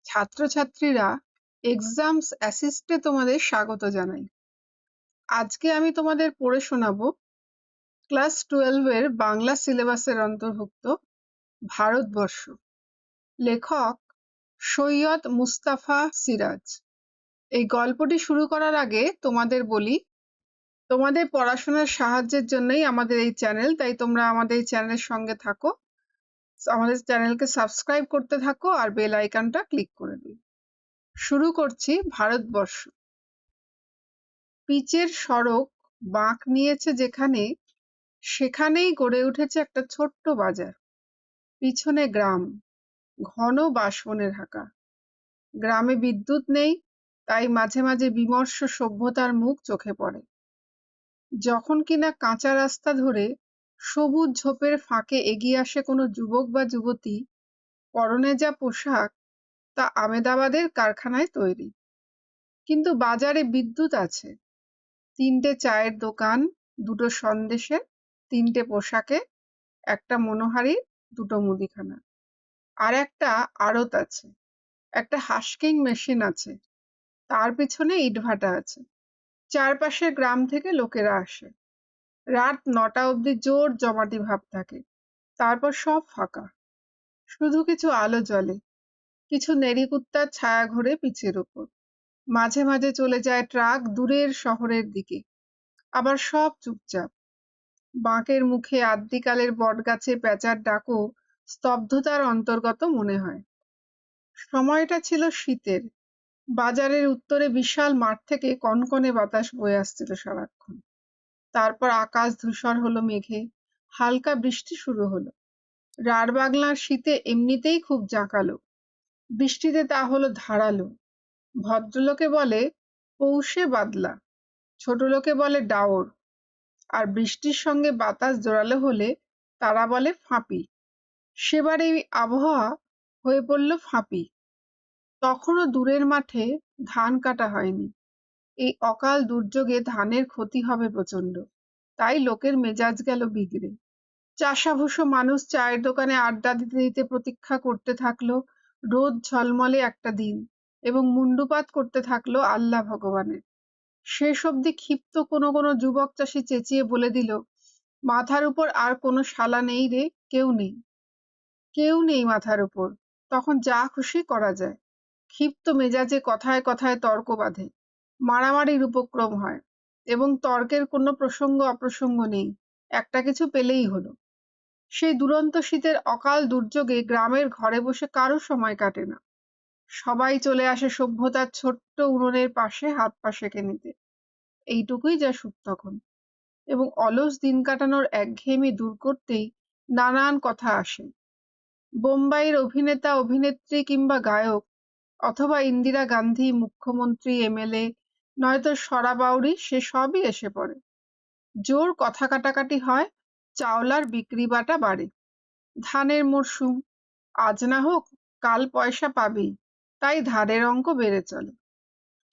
ছাত্রছাত্রীরা এক্সামস অ্যাসিস্টে তোমাদের স্বাগত জানাই। আজকে আমি তোমাদের পড়ে শোনাবো ক্লাস 12 এর বাংলা সিলেবাসের অন্তর্ভুক্ত ভারতবর্ষ। লেখক সৈয়দ মুস্তাফা সিরাজ। এই গল্পটি শুরু করার আগে তোমাদের বলি, তোমাদের পড়াশোনার সাহায্যের জন্যই আমাদের এই চ্যানেল, তাই তোমরা আমাদের এই চ্যানেলের সঙ্গে থাকো, আমাদের চ্যানেলকে সাবস্ক্রাইব করতে থাকো আর বেল আইকনটা ক্লিক করে দিও। শুরু করছি ভারতবর্ষ। পিচের সড়ক বাঁক নিয়েছে যেখানে, সেখানেই গড়ে উঠেছে একটা ছোট্ট বাজার। পিছনে গ্রাম, ঘন বাঁশবনে ঢাকা। গ্রামে বিদ্যুৎ নেই, তাই মাঝে মাঝে বিমর্ষ সভ্যতার মুখ চোখে পড়ে। যখন কিনা কাঁচা রাস্তা ধরে সবুজ ঝোপের ফাঁকে এগিয়ে আসে কোনো যুবক বা যুবতী, পরনে যা পোশাক তা আমেদাবাদের কারখানায় তৈরি। কিন্তু বাজারে বিদ্যুৎ আছে, 3টে চায়ের দোকান, 2টো সন্দেশের, 3টে পোশাকে, একটা মনোহারি, 2টো মুদিখানা, আর একটা আড়ত আছে, একটা হাস্কিং মেশিন আছে, তার পিছনে ইটভাটা আছে। চারপাশের গ্রাম থেকে লোকেরা আসে। রাত 9টা অবধি জোর জমাটি ভাব থাকে, তারপর সব ফাঁকা, শুধু কিছু আলো জ্বলে, কিছু নেড়িকুত্তার ছায়া ঘোরে পিচের ওপর। মাঝে মাঝে চলে যায় ট্রাক দূরের শহরের দিকে, আবার সব চুপচাপ। বাঁকের মুখে আদ্যিকালের বটগাছে প্যাঁচার ডাকও স্তব্ধতার অন্তর্গত মনে হয়। সময়টা ছিল শীতের। বাজারের উত্তরে বিশাল মাঠ থেকে কনকনে বাতাস বয়ে আসছিল সারাক্ষণ। তারপর আকাশ ধূসর হলো মেঘে, হালকা বৃষ্টি শুরু হলো। রাঢ় শীতে এমনিতেই খুব জাঁকালো, বৃষ্টিতে তা হলো ধারালো। ভদ্রলোকে বলে পৌষে বাদলা, ছোট লোকে বলে ডাওর, আর বৃষ্টির সঙ্গে বাতাস জোরালো হলে তারা বলে ফাঁপি। সেবার এই আবহাওয়া হয়ে পড়ল ফাঁপি। তখনও দূরের মাঠে ধান কাটা হয়নি। এই অকাল দুর্যোগে ধানের ক্ষতি হবে প্রচণ্ড, তাই লোকের মেজাজ গেল বিগড়ে। চাষাভুষো মানুষ চায়ের দোকানে আড্ডা দিতে দিতে প্রতীক্ষা করতে থাকলো রোদ ঝলমলে একটা দিন, এবং মুণ্ডুপাত করতে থাকলো আল্লাহ ভগবানের। শেষ অবধি ক্ষিপ্ত কোনো কোনো যুবক চাষি চেঁচিয়ে বলে দিল, মাথার উপর আর কোনো শালা নেই রে, কেউ নেই, কেউ নেই মাথার উপর। তখন যা খুশি করা যায়। ক্ষিপ্ত মেজাজে কথায় কথায় তর্ক বাঁধে, মারামারির উপক্রম হয়, এবং তর্কের কোনো প্রসঙ্গ অপ্রসঙ্গ নেই, একটা কিছু পেলেই হলো। সেই দুরন্ত শীতের অকাল দুর্যোগে গ্রামের ঘরে বসে কারো সময় কাটে না। সবাই চলে আসে সভ্যতার ছোট্ট উনুনের পাশে হাত পা সেঁকে নিতে। এইটুকুই যা সুখ তখন। এবং অলস দিন কাটানোর একঘেয়েমি দূর করতেই নানান কথা আসে। বোম্বাইয়ের অভিনেতা অভিনেত্রী কিংবা গায়ক, অথবা ইন্দিরা গান্ধী মুখ্যমন্ত্রী এমএলএ, নয়তো সরাবাউরি, সে সবই এসে পড়ে। জোর কথা কাটাকাটি হয়, চাওলার বিক্রি বাটা বাড়ে। ধানের মরশুম, আজ না হোক কাল পয়সা পাবেই, তাই ধারের অঙ্ক বেড়ে চলে।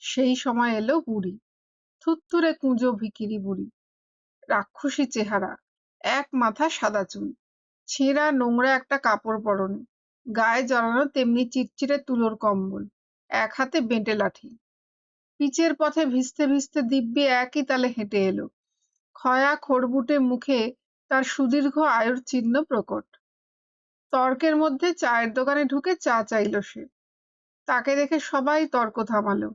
সেই সময় এলো বুড়ি, থুত্থুরে কুঁজো ভিখিরি বুড়ি, রাক্ষসী চেহারা, এক মাথা সাদা চুল, ছেঁড়া নোংরা একটা কাপড় পরনে, গায়ে জড়ানো তেমনি চিরচিরে তুলোর কম্বল, এক হাতে বেঁটে লাঠি। পিচের পথে ভিজতে ভিজতে দিব্যি একই তালে হেঁটে এলো। ক্ষয়া খড়বুটে মুখে তার সুদীর্ঘ আয়ুর চিহ্ন প্রকট। তর্কের মধ্যে চায়ের দোকানে ঢুকে চা চাইল সে। তাকে দেখে সবাই তর্ক থামালো।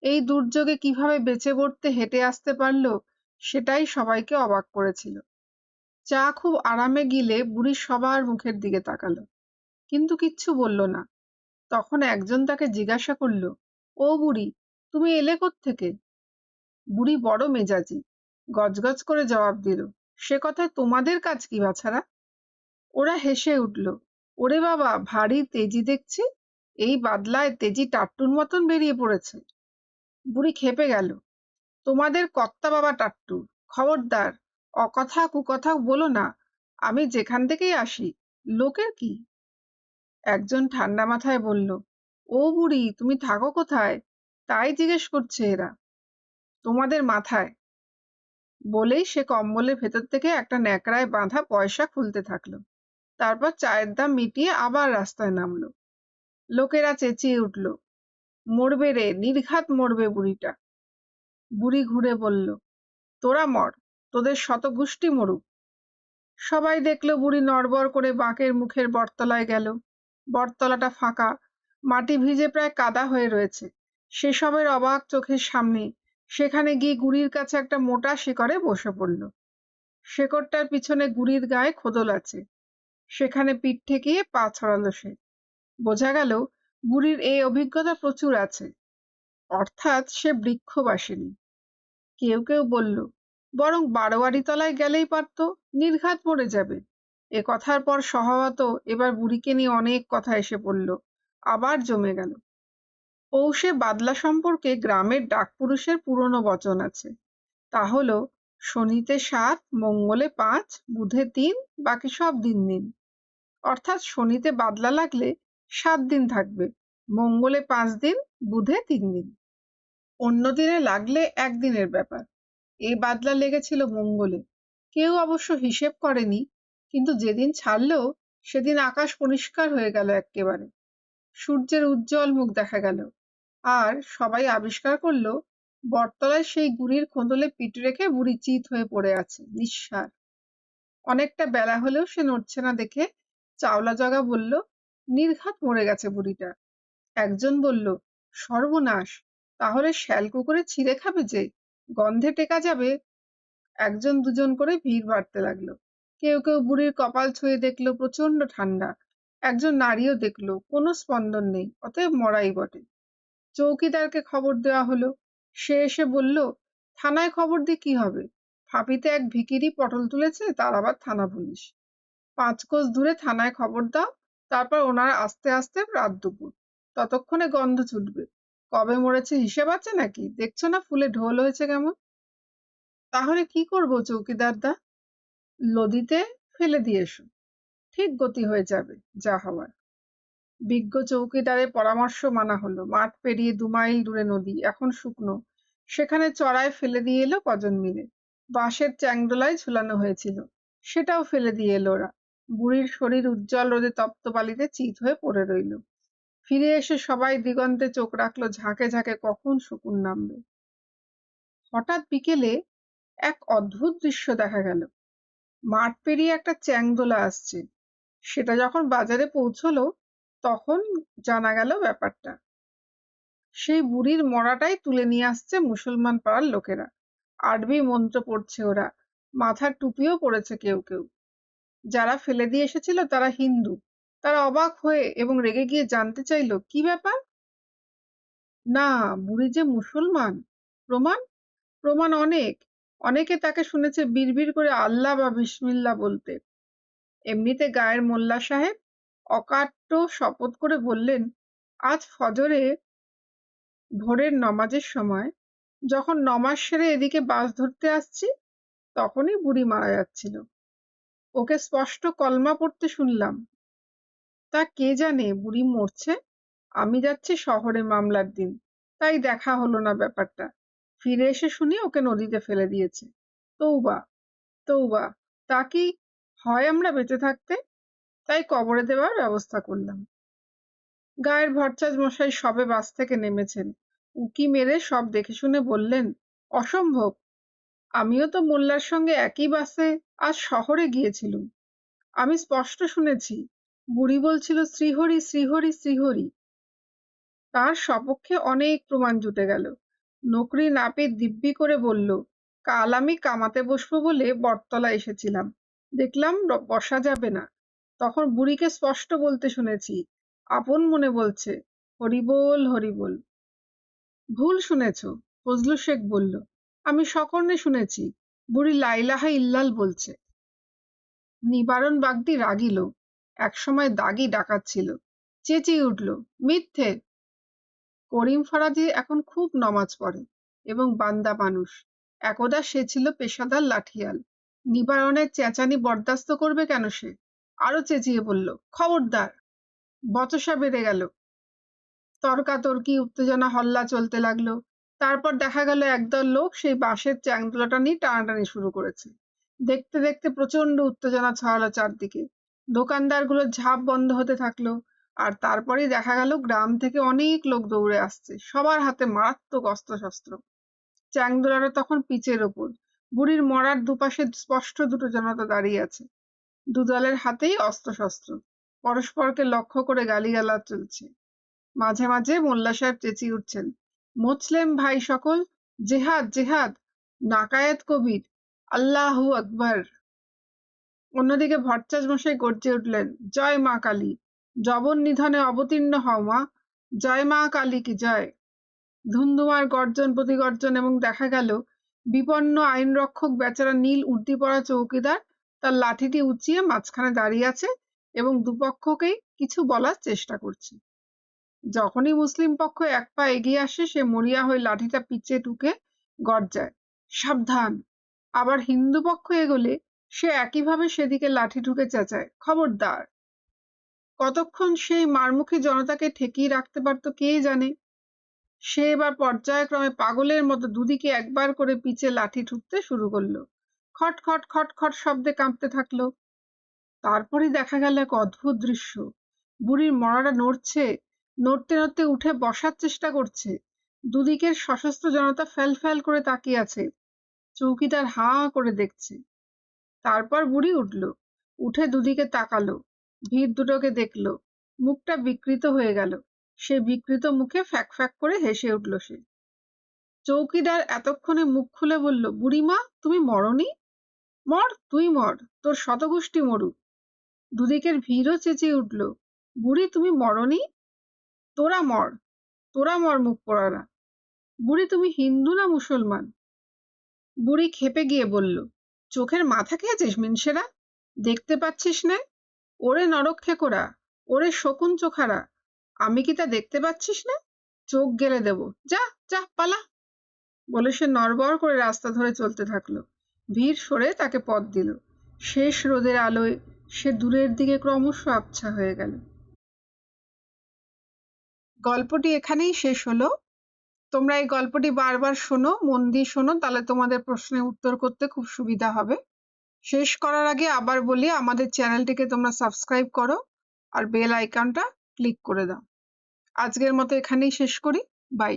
এই দুর্যোগে কিভাবে বেঁচে পড়তে হেঁটে আসতে পারলো, সেটাই সবাইকে অবাক করেছিল। চা খুব আরামে গিলে বুড়ি সবার মুখের দিকে তাকালো, কিন্তু কিচ্ছু বলল না। তখন একজন তাকে জিজ্ঞাসা করলো, ও বুড়ি, তুমি এলে কোত্থেকে? বুড়ি বড় মেজাজি, গজগজ করে জবাব দিল, সে কথায় তোমাদের কাজ কি বাছারা? ওরা হেসে উঠল, ওরে বাবা, ভারী তেজি দেখছি, এই বাদলায় তেজি টাট্টুর মতন বেরিয়ে পড়েছে। বুড়ি খেপে গেল, তোমাদের কর্তা বাবা টাট্টু, খবরদার অকথা কুকথা বলো না, আমি যেখান থেকেই আসি, লোকের কি? একজন ঠান্ডা মাথায় বলল, ও বুড়ি, তুমি থাকো কোথায়? তাই জিজ্ঞেস করছে এরা। তোমাদের মাথায়। বলেই সে কম্বলের ভেতর থেকে একটা ন্যাকড়ায় বাঁধা পয়সা খুলতে থাকলো। তারপর চায়ের দাম মিটিয়ে আবার রাস্তায় নামলো। লোকেরা চেঁচিয়ে উঠল, মরবে রে, নির্ঘাত মরবে বুড়িটা। বুড়ি ঘুরে বলল, তোরা মর, তোদের শতগোষ্ঠী মরুক। সবাই দেখল বুড়ি নড়বড় করে বাঁকের মুখের বটতলায় গেল। বটতলাটা ফাঁকা, মাটি ভিজে প্রায় কাদা হয়ে রয়েছে। সেসবের অবাক চোখের সামনে সেখানে গিয়ে গুড়ির কাছে একটা মোটা শিকড়ে বসে পড়ল। শেকড়টার পিছনে গুড়ির গায়ে খোদল আছে, সেখানে পিঠ ঠেকিয়ে পা ছড়ালো সে। বোঝা গেল বুড়ির এই অভিজ্ঞতা প্রচুর আছে, অর্থাৎ সে বৃক্ষবাসিনী। কেউ কেউ বলল, বরং বারোয়ারি তলায় গেলেই পারত, নির্ঘাত মরে যাবে। এ কথার পর স্বভাবত এবার বুড়িকে নিয়ে অনেক কথা এসে পড়ল, আবার জমে গেল। পৌষে বাদলা সম্পর্কে গ্রামের ডাকপুরুষের পুরনো বচন আছে, তা হলো শনিতে 7, মঙ্গলে 5, বুধে 3, বাকি সব দিন দিন। অর্থাৎ শনিতে বাদলা লাগলে 7 দিন থাকবে, মঙ্গলে 5 দিন, বুধে 3 দিন। অন্য দিনে লাগলে 1 দিনের ব্যাপার। এই বাদলা লেগেছিল মঙ্গলে। কেউ অবশ্য হিসেব করেনি, কিন্তু যেদিন ছাড়লো সেদিন আকাশ পরিষ্কার হয়ে গেল এক্কেবারে। সূর্যের উজ্জ্বল মুখ দেখা গেল, আর সবাই আবিষ্কার করলো বটতলায় সেই গুড়ির খোঁদলে পিঠ রেখে বুড়ি চিত হয়ে পড়ে আছে, নিঃসাড়। অনেকটা বেলা হলেও সে নড়ছে না দেখে চাওলা জগা বলল, নির্ঘাত মরে গেছে বুড়িটা। একজন বলল, সর্বনাশ, তাহলে শ্যাল কুকুরে ছিঁড়ে খাবে যে, গন্ধে টেকা যাবে। একজন দুজন করে ভিড় বাড়তে লাগলো। কেউ কেউ বুড়ির কপাল ছুঁয়ে দেখলো প্রচন্ড ঠান্ডা। একজন নারীও দেখলো কোনো স্পন্দন নেই, অতএব মরাই বটে। চৌকিদারকে খবর দেওয়া হলো। সে এসে বলল, থানায় খবর দিয়ে কি হবে, ফাঁপিতে এক ভিখিরি পটল তুলেছে, তার আবার থানা পুলিশ। 5 কোস দূরে থানায় খবর দাও, তারপর ওনারা আস্তে আস্তে রাত দুপুর, ততক্ষণে গন্ধ ছুটবে। কবে মরেছে হিসেব আছে নাকি, দেখছো না ফুলে ঢোল হয়েছে কেমন। তাহলে কি করবো চৌকিদারদা? নদীতে ফেলে দিয়ে এসো, ঠিক গতি হয়ে যাবে যা হওয়ার। বিজ্ঞ চৌকিদারের পরামর্শ মানা হলো। মাঠ পেরিয়ে 2 মাইল দূরে নদী, এখন শুকনো। সেখানে চড়ায় ফেলে দিয়ে এলো কজন মিলে। বাঁশের চ্যাংদোলায় ঝুলানো হয়েছিল, সেটাও ফেলে দিয়ে এলো ওরা। বুড়ির শরীর উজ্জ্বল রোদে তপ্ত বালিতে চিত হয়ে পড়ে রইল। ফিরে এসে সবাই দিগন্তে চোখ রাখলো, ঝাঁকে ঝাঁকে কখন শকুন নামবে। হঠাৎ বিকেলে এক অদ্ভুত দৃশ্য দেখা গেল। মাঠ পেরিয়ে একটা চ্যাংদোলা আসছে। সেটা যখন বাজারে পৌঁছলো তখন জানা গেল ব্যাপারটা। সেই বুড়ির মরাটাই তুলে নিয়ে আসছে মুসলমান পাড়ার লোকেরা। আরবি মন্ত্র পড়ছে ওরা, মাথার টুপিও পড়েছে কেউ কেউ। যারা ফেলে দিয়ে এসেছিল তারা হিন্দু। তারা অবাক হয়ে এবং রেগে গিয়ে জানতে চাইলো কি ব্যাপার। না, বুড়ি যে মুসলমান। প্রমাণ? প্রমাণ অনেক। অনেকে তাকে শুনেছে বিড়বিড় করে আল্লাহ বা বিসমিল্লাহ বলতে। এমনিতে গায়ের মোল্লা সাহেব অকাট্য শপথ করে বললেন, আজ ফজরে ভোরের নমাজের সময় যখন নমাজ সেরে এদিকে বাস ধরতে আসছি, তখনই বুড়ি মারা যাচ্ছিল। ওকে স্পষ্ট কলমা পড়তে শুনলাম। তা কে জানে বুড়ি মরছে। আমি যাচ্ছি শহরে মামলার দিন, তাই দেখা হলো না ব্যাপারটা। ফিরে এসে শুনি ওকে নদীতে ফেলে দিয়েছে। তৌবা তৌবা, তা কি হয় আমরা বেঁচে থাকতে? তাই কবরে দেওয়ার ব্যবস্থা করলাম। গায়ের ভরচাজ মশাই সবে বাস থেকে নেমেছেন। উকি মেরে সব দেখে শুনে বললেন, অসম্ভব, আমিও তো মোল্লার সঙ্গে একই বাসে আজ শহরে গিয়েছিলুম। আমি স্পষ্ট শুনেছি বুড়ি বলছিল শ্রীহরি শ্রীহরি শ্রীহরি। তার সপক্ষে অনেক প্রমাণ জুটে গেল। নকরি নাপিত দিব্যি করে বলল, কাল আমি কামাতে বসবো বলে বটতলা এসেছিলাম, দেখলাম বসা যাবে না। তখন বুড়িকে স্পষ্ট বলতে শুনেছি, আপন মনে বলছে, হরিবোল হরিবোল। ভুল শুনেছ, ফজলু শেখ বলল, আমি সকর্ণে শুনেছি বুড়ি লাইলাহা ইল্লাল বলছে। নিবারণ বাগদি রাগিল, একসময় দাগি ডাকাত ছিল, চেঁচিয়ে উঠল, মিথ্যে। করিম ফরাজি এখন খুব নমাজ পড়ে এবং বান্দা মানুষ। একদা সে ছিল পেশাদার লাঠিয়াল। নিবারণের চেঁচানি বরদাস্ত করবে কেন সে? আরো চেঁচিয়ে বলল, খবরদার। বচসা বেড়ে গেল। তর্কাতর্কি, উত্তেজনা, হল্লা চলতে লাগলো। তারপর দেখা গেল একদল লোক সেই বাঁশের চ্যাংদোলাটা নিয়ে টানাটানি শুরু করেছে। দেখতে দেখতে প্রচন্ড উত্তেজনা ছড়ালো চারদিকে। দোকানদারগুলোর ঝাঁপ বন্ধ হতে থাকলো। আর তারপরেই দেখা গেল গ্রাম থেকে অনেক লোক দৌড়ে আসছে, সবার হাতে মারাত্মক অস্ত্রশস্ত্র। চ্যাংদোলারা তখন পিচের ওপর, বুড়ির মরার দুপাশে স্পষ্ট দুটো জনতা দাঁড়িয়ে আছে, দুদলের হাতেই অস্ত্রশস্ত্র, পরস্পরকে লক্ষ্য করে গালিগালাজ চলছে। মাঝে মাঝে মোল্লা সাহেব চেঁচিয়ে উঠছেন, মুসলিম ভাই সকল, জেহাদ জেহাদ, নাকায়েত কবির, আল্লাহু আকবার। অন্যদিকে ভট্টাচ মশাই গর্জে উঠলেন, জয় মা কালী, জবন নিধনে অবতীর্ণ হও মা, জয় মা কালী কি জয়। ধুন্ধুমার গর্জন প্রতিগর্জন, এবং দেখা গেল বিপন্ন আইনরক্ষক বেচারা নীল উর্দি পরা চৌকিদার তার লাঠিটি উঁচিয়ে মাঝখানে দাঁড়িয়ে আছে এবং দুপক্ষকেই কিছু বলার চেষ্টা করছে। যখনই মুসলিম পক্ষ এক পা এগিয়ে আসে, সে মরিয়া হয়ে লাঠিটা পিছে টুকে গর্জায়, সাবধান। আবার হিন্দু পক্ষ এগোলে সে একইভাবে সেদিকে লাঠি ঠুকে চেঁচায়, খবরদার। কতক্ষণ সেই মারমুখী জনতাকে ঠেকিয়ে রাখতে পারত কে জানে। সে এবার পর্যায়ক্রমে পাগলের মতো দুদিকে একবার করে পিছে লাঠি ঠুকতে শুরু করলো। খট খট খট খট শব্দে কাঁপতে থাকলো। তারপরই দেখা গেল এক অদ্ভুত দৃশ্য। বুড়ির মরাটা নড়ছে, নড়তে নড়তে উঠে বসার চেষ্টা করছে। দুদিকের সশস্ত্র জনতা ফ্যাল ফ্যাল করে তাকিয়ে আছে, চৌকিদার হাঁ করে দেখছে। তারপর বুড়ি উঠল, উঠে দুদিকে তাকালো, ভিড় দুটোকে দেখলো, মুখটা বিকৃত হয়ে গেল। সে বিকৃত মুখে ফ্যাক ফ্যাক করে হেসে উঠল সে। চৌকিদার এতক্ষণে মুখ খুলে বলল, বুড়িমা তুমি মরনি? মর, তুই মর, তোর শতগোষ্ঠী মরুক। দুদিকের ভিড়ও চেঁচিয়ে উঠল, বুড়ি তুমি মরনি? তোরা মর, তোরা মর মুখ পোড়ারা। বুড়ি তুমি হিন্দু না মুসলমান? বুড়ি খেপে গিয়ে বলল, চোখের মাথা খেয়েছিস মিনসেরা? দেখতে পাচ্ছিস না? ওরে নরক্ষেকোরা, ওরে শকুন চোখারা, আমি কি তা দেখতে পাচ্ছিস না? চোখ গেলে দেব, যা যা পালা। বলে সে নড়বড় করে রাস্তা ধরে চলতে থাকলো। ভিড় সরে তাকে পথ দিল। শেষ রোদের আলোয় সে দূরের দিকে ক্রমশ আবছা হয়ে গেল। গল্পটি এখানেই শেষ হলো। তোমরা এই গল্পটি বারবার শোনো, মন দিয়ে শোনো, তাহলে তোমাদের প্রশ্নের উত্তর করতে খুব সুবিধা হবে। শেষ করার আগে আবার বলি, আমাদের চ্যানেলটিকে তোমরা সাবস্ক্রাইব করো আর বেল আইকনটা ক্লিক করে দাও। আজকের মতো এখানেই শেষ করি। বাই।